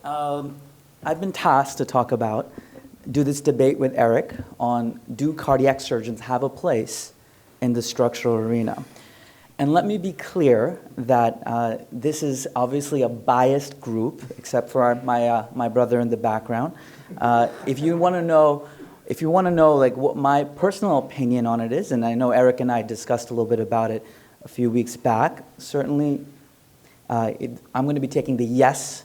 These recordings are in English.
I've been tasked to do this debate with Eric on, do cardiac surgeons have a place in the structural arena? And let me be clear that this is obviously a biased group, except for my brother in the background. If you want to know like what my personal opinion on it is, and I know Eric and I discussed a little bit about it a few weeks back, certainly I'm going to be taking the yes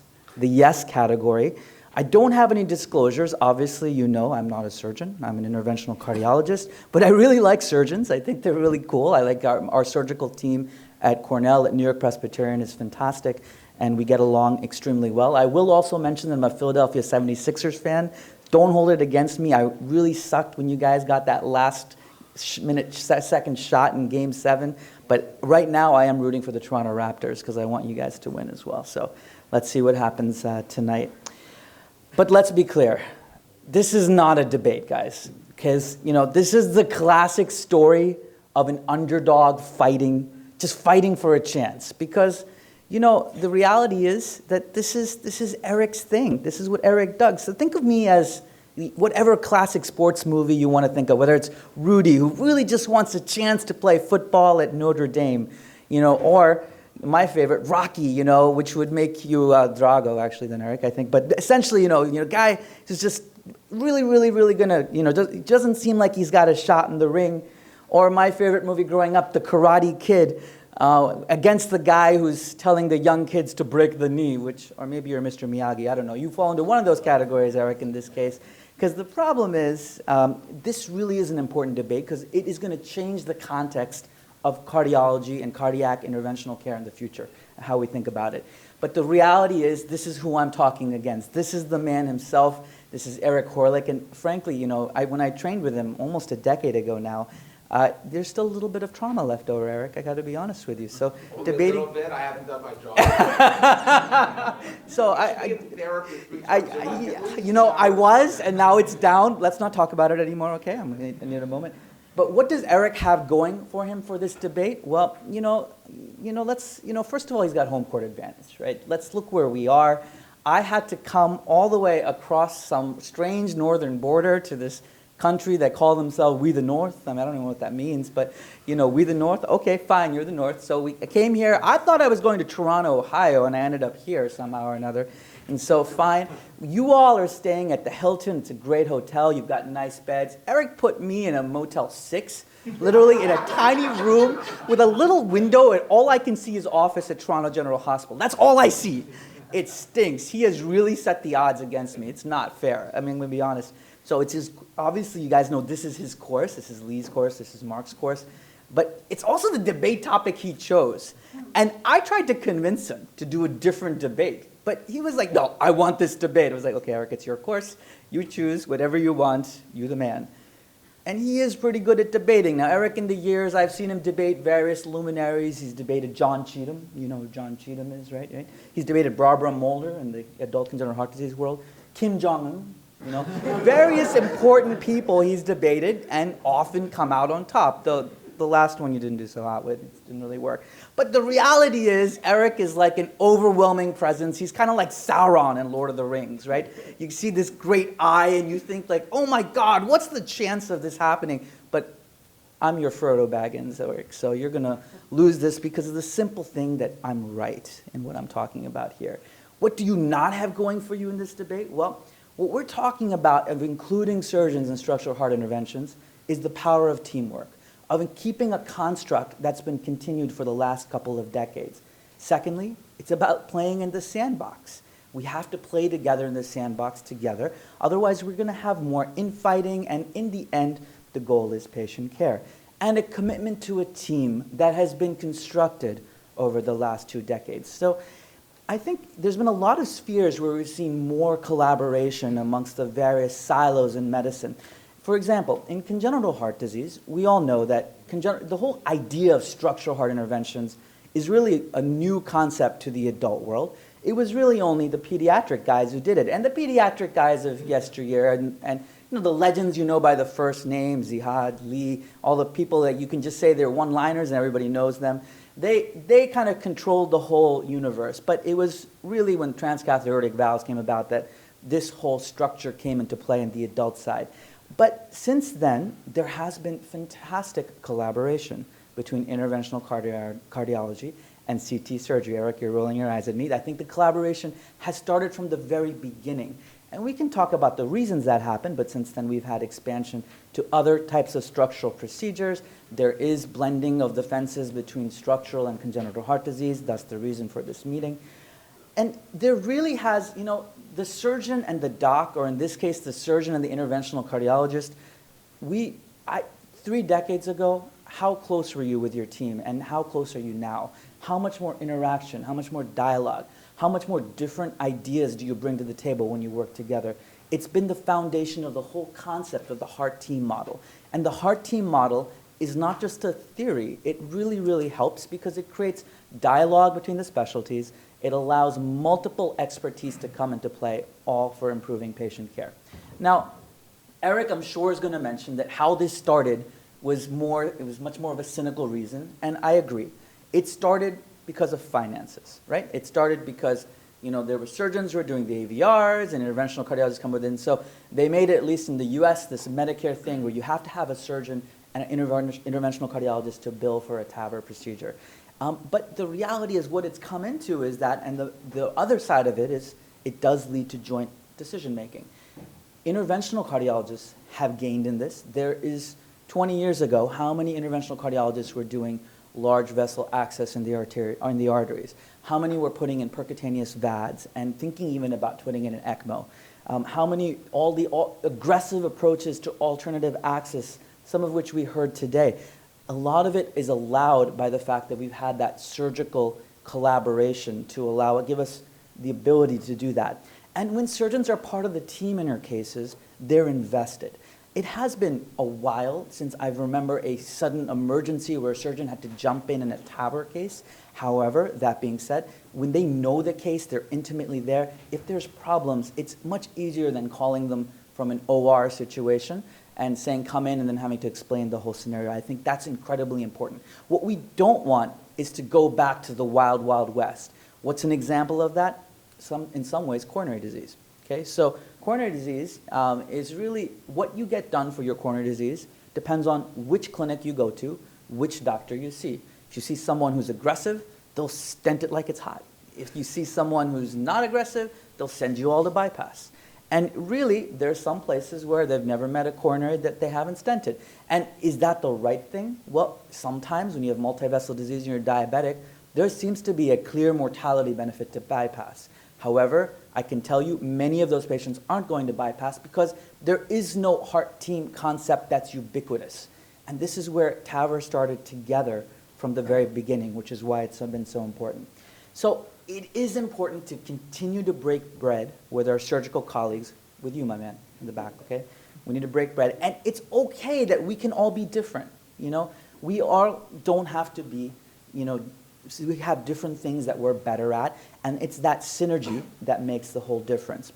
category. I don't have any disclosures. Obviously, you know I'm not a surgeon. I'm an interventional cardiologist, but I really like surgeons. I think they're really cool. I like our surgical team at Cornell, at New York Presbyterian is fantastic, and we get along extremely well. I will also mention that I'm a Philadelphia 76ers fan. Don't hold it against me. I really sucked when you guys got that last second shot in Game 7, but right now I am rooting for the Toronto Raptors because I want you guys to win as well. So let's see what happens tonight. But let's be clear, this is not a debate, guys, because this is the classic story of an underdog fighting for a chance. Because the reality is that this is Eric's thing. This is what Eric does. So think of me as whatever classic sports movie you want to think of, whether it's Rudy, who really just wants a chance to play football at Notre Dame, or my favorite, Rocky, which would make you Drago, actually, than Eric, I think. But essentially, guy who's just really, really, really gonna, doesn't seem like he's got a shot in the ring. Or my favorite movie growing up, The Karate Kid, against the guy who's telling the young kids to break the knee, or maybe you're Mr. Miyagi, I don't know. You fall into one of those categories, Eric, in this case. Because the problem is, this really is an important debate because it is going to change the context of cardiology and cardiac interventional care in the future, how we think about it. But the reality is, this is who I'm talking against. This is the man himself. This is Eric Horlick. And frankly, when I trained with him almost a decade ago now, there's still a little bit of trauma left over, Eric. I got to be honest with you. So only debating. A little bit. I haven't done my job. So I was, and now it's down. Let's not talk about it anymore, okay? I need a moment. But what does Eric have going for him for this debate? Well, first of all, he's got home court advantage, right? Let's look where we are. I had to come all the way across some strange northern border to this country that call themselves We the North. I mean, I don't even know what that means, but We the North. Okay, fine, you're the North. So I came here. I thought I was going to Toronto, Ohio, and I ended up here somehow or another. And so, fine. You all are staying at the Hilton. It's a great hotel. You've got nice beds. Eric put me in a Motel 6, literally in a tiny room with a little window, and all I can see is office at Toronto General Hospital. That's all I see. It stinks. He has really set the odds against me. It's not fair. I mean, I'm going to be honest. So it's his, obviously, you guys know this is his course. This is Lee's course. This is Mark's course. But it's also the debate topic he chose. And I tried to convince him to do a different debate. But he was like, no, I want this debate. I was like, okay, Eric, it's your course. You choose whatever you want. You're the man. And he is pretty good at debating. Now, Eric, in the years, I've seen him debate various luminaries. He's debated John Cheatham. You know who John Cheatham is, right? He's debated Barbara Mulder in the adult congenital heart disease world. Kim Jong-un, various important people he's debated and often come out on top. The last one you didn't do so hot with. It didn't really work. But the reality is, Eric is like an overwhelming presence. He's kind of like Sauron in Lord of the Rings, right? You see this great eye, and you think like, oh my God, what's the chance of this happening? But I'm your Frodo Baggins, Eric, so you're going to lose this because of the simple thing that I'm right in what I'm talking about here. What do you not have going for you in this debate? Well, what we're talking about, of including surgeons in structural heart interventions, is the power of teamwork, of keeping a construct that's been continued for the last couple of decades. Secondly, it's about playing in the sandbox. We have to play together in the sandbox together. Otherwise, we're going to have more infighting, and in the end, the goal is patient care. And a commitment to a team that has been constructed over the last 2 decades. So I think there's been a lot of spheres where we've seen more collaboration amongst the various silos in medicine. For example, in congenital heart disease, we all know that the whole idea of structural heart interventions is really a new concept to the adult world. It was really only the pediatric guys who did it. And the pediatric guys of yesteryear, and the legends you know by the first name, Zihad, Lee, all the people that you can just say they're one-liners and everybody knows them. They kind of controlled the whole universe, but it was really when transcatheter aortic valves came about that this whole structure came into play in the adult side. But since then, there has been fantastic collaboration between interventional cardiology and CT surgery. Eric, you're rolling your eyes at me. I think the collaboration has started from the very beginning. And we can talk about the reasons that happened, but since then we've had expansion to other types of structural procedures. There is blending of the fences between structural and congenital heart disease. That's the reason for this meeting. And there really has, the surgeon and the doc, or in this case, the surgeon and the interventional cardiologist, 3 decades ago, how close were you with your team, and how close are you now? How much more interaction, how much more dialogue, how much more different ideas do you bring to the table when you work together? It's been the foundation of the whole concept of the heart team model. And the heart team model is not just a theory. It really, really helps because it creates dialogue between the specialties. It allows multiple expertise to come into play, all for improving patient care. Now, Eric, I'm sure, is going to mention that how this started was much more of a cynical reason, and I agree. It started because of finances, right? It started because there were surgeons who were doing the AVRs and interventional cardiologists come within. So they made it, at least in the US, this Medicare thing where you have to have a surgeon and an interventional cardiologist to bill for a TAVR procedure. But the reality is what it's come into is that, and the other side of it is it does lead to joint decision making. Interventional cardiologists have gained in this. There is 20 years ago, how many interventional cardiologists were doing large vessel access in the arteries? How many were putting in percutaneous VADs and thinking even about putting in an ECMO? How many, all the aggressive approaches to alternative access, some of which we heard today. A lot of it is allowed by the fact that we've had that surgical collaboration to give us the ability to do that. And when surgeons are part of the team in our cases, they're invested. It has been a while since I remember a sudden emergency where a surgeon had to jump in a TAVR case. However, that being said, when they know the case, they're intimately there. If there's problems, it's much easier than calling them from an OR situation and saying, come in, and then having to explain the whole scenario. I think that's incredibly important. What we don't want is to go back to the wild, wild west. What's an example of that? In some ways, coronary disease. Okay, so coronary disease is really what you get done for your coronary disease depends on which clinic you go to, which doctor you see. If you see someone who's aggressive, they'll stent it like it's hot. If you see someone who's not aggressive, they'll send you all to bypass. And really, there's some places where they've never met a coronary that they haven't stented. And is that the right thing? Well, sometimes when you have multivessel disease and you're diabetic, there seems to be a clear mortality benefit to bypass. However, I can tell you many of those patients aren't going to bypass because there is no heart team concept that's ubiquitous. And this is where TAVR started together from the very beginning, which is why it's been so important. So it is important to continue to break bread with our surgical colleagues, with you, my man, in the back, okay? We need to break bread. And it's okay that we can all be different, We all don't have to be, so we have different things that we're better at, and it's that synergy that makes the whole difference.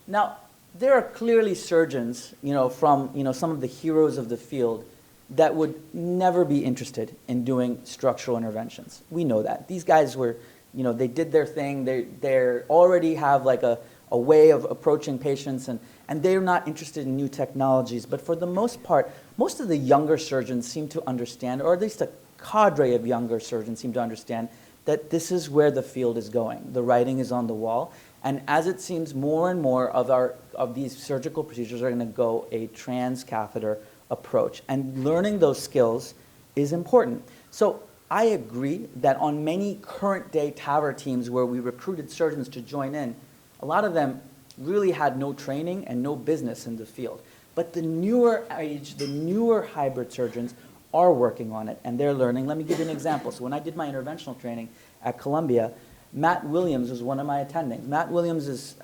Now, there are clearly surgeons, from, some of the heroes of the field that would never be interested in doing structural interventions. We know that. These guys were, they did their thing. They already have like a way of approaching patients, and they're not interested in new technologies. But for the most part, most of the younger surgeons seem to understand, or at least a cadre of younger surgeons seem to understand that this is where the field is going. The writing is on the wall. And as it seems, more and more of these surgical procedures are going to go a transcatheter approach. And learning those skills is important. So I agree that on many current day TAVR teams where we recruited surgeons to join in, a lot of them really had no training and no business in the field. But the newer hybrid surgeons are working on it, and they're learning. Let me give you an example. So when I did my interventional training at Columbia, Matt Williams was one of my attendings. Matt Williams is,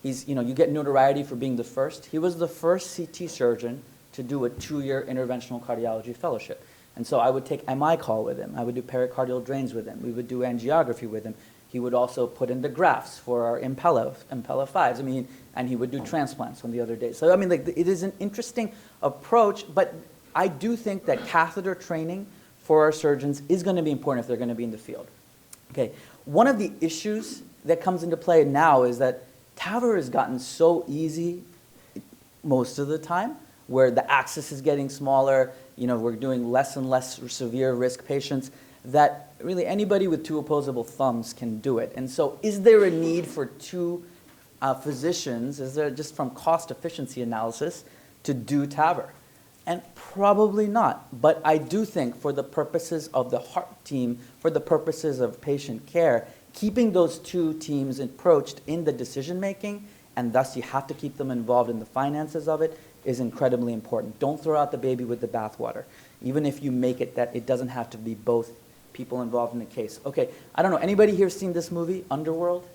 you get notoriety for being the first. He was the first CT surgeon to do a 2-year interventional cardiology fellowship. And so I would take MI call with him. I would do pericardial drains with him. We would do angiography with him. He would also put in the grafts for our Impella 5s. And he would do transplants on the other days. So, it is an interesting approach, but I do think that catheter training for our surgeons is going to be important if they're going to be in the field. Okay, one of the issues that comes into play now is that TAVR has gotten so easy most of the time, where the access is getting smaller, we're doing less and less severe risk patients, that really anybody with two opposable thumbs can do it. And so is there a need for two physicians, is there just from cost efficiency analysis, to do TAVR? And probably not, but I do think for the purposes of the heart team, for the purposes of patient care, keeping those two teams approached in the decision making, and thus you have to keep them involved in the finances of it, is incredibly important. Don't throw out the baby with the bathwater. Even if you make it that it doesn't have to be both people involved in the case. Okay, I don't know, anybody here seen this movie, Underworld?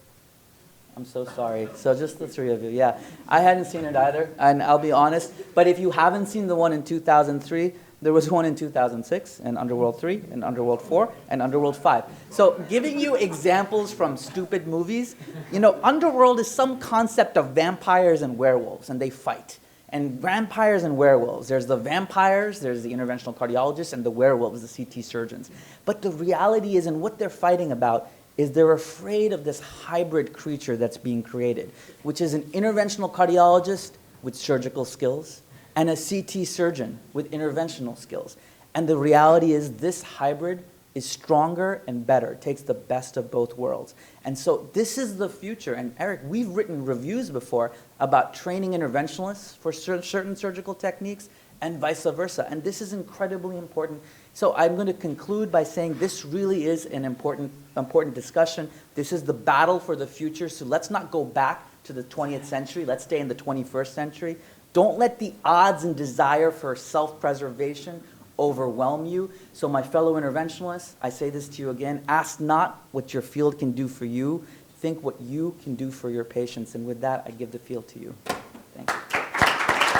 I'm so sorry. So just the three of you, yeah. I hadn't seen it either, and I'll be honest. But if you haven't seen the one in 2003, there was one in 2006, and Underworld 3, and Underworld 4, and Underworld 5. So giving you examples from stupid movies, Underworld is some concept of vampires and werewolves, and they fight. And vampires and werewolves, there's the vampires, there's the interventional cardiologists, and the werewolves, the CT surgeons. But the reality is, and what they're fighting about, is they're afraid of this hybrid creature that's being created, which is an interventional cardiologist with surgical skills and a CT surgeon with interventional skills. And the reality is this hybrid is stronger and better. It takes the best of both worlds. And so this is the future. And Eric, we've written reviews before about training interventionalists for certain surgical techniques and vice versa. And this is incredibly important. So I'm going to conclude by saying this really is an important discussion. This is the battle for the future. So let's not go back to the 20th century. Let's stay in the 21st century. Don't let the odds and desire for self-preservation overwhelm you. So my fellow interventionalists, I say this to you again, ask not what your field can do for you. Think what you can do for your patients. And with that, I give the field to you. Thank you.